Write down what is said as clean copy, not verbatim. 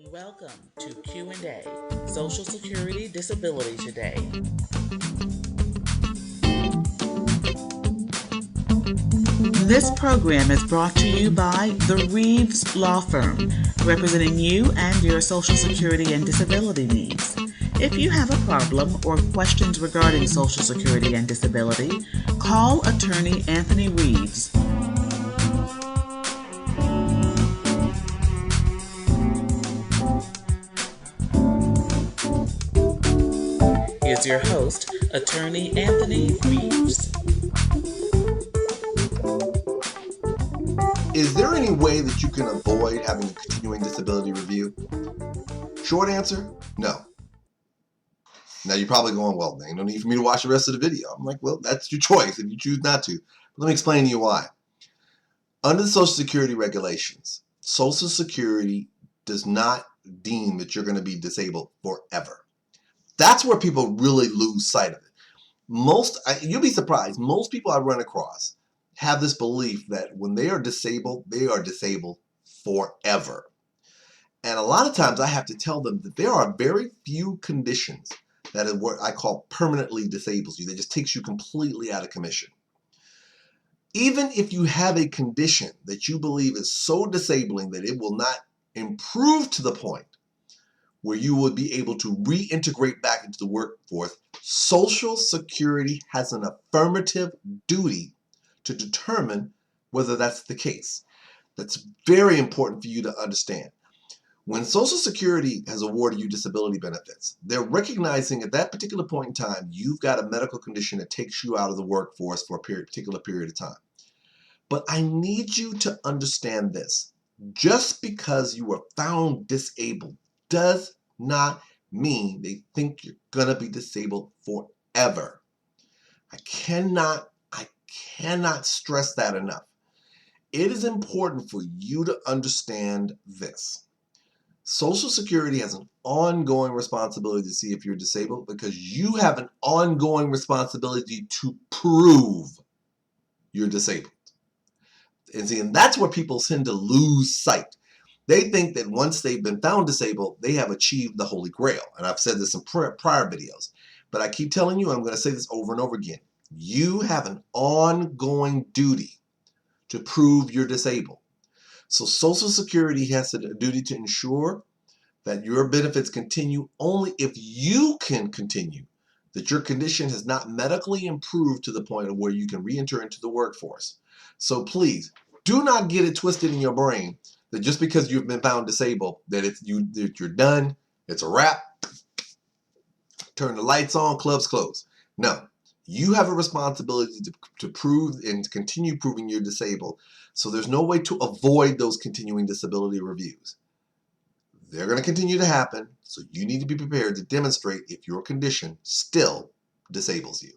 Welcome to Q&A, Social Security Disability Today. This program is brought to you by the Reeves Law Firm, representing you and your Social Security and disability needs. If you have a problem or questions regarding Social Security and disability, call attorney Anthony Reeves. Here's your host, attorney Anthony Reeves. Is there any way that you can avoid having a continuing disability review? Short answer, no. Now you're probably going, well, there ain't no need for me to watch the rest of the video. I'm like, well, that's your choice if you choose not to. But let me explain to you why. Under the Social Security regulations, Social Security does not deem that you're going to be disabled forever. That's where people really lose sight of it. You'll be surprised, most people I run across have this belief that when they are disabled forever. And a lot of times I have to tell them that there are very few conditions that is what I call permanently disables you. That just takes you completely out of commission. Even if you have a condition that you believe is so disabling that it will not improve to the point where you would be able to reintegrate back into the workforce, Social Security has an affirmative duty to determine whether that's the case. That's very important for you to understand. When Social Security has awarded you disability benefits, they're recognizing at that particular point in time, you've got a medical condition that takes you out of the workforce for a particular period of time. But I need you to understand this. Just because you were found disabled does not mean they think you're going to be disabled forever. I cannot stress that enough. It is important for you to understand this. Social Security has an ongoing responsibility to see if you're disabled because you have an ongoing responsibility to prove you're disabled. And that's where people tend to lose sight. They think that once they've been found disabled, they have achieved the Holy Grail. And I've said this in prior videos. But I keep telling you, I'm going to say this over and over again. You have an ongoing duty to prove you're disabled. So Social Security has a duty to ensure that your benefits continue only if you can continue, that your condition has not medically improved to the point of where you can re-enter into the workforce. So please, do not get it twisted in your brain that just because you've been found disabled, that you're done, it's a wrap, turn the lights on, clubs closed. No, you have a responsibility to prove and to continue proving you're disabled. So there's no way to avoid those continuing disability reviews. They're going to continue to happen, so you need to be prepared to demonstrate if your condition still disables you.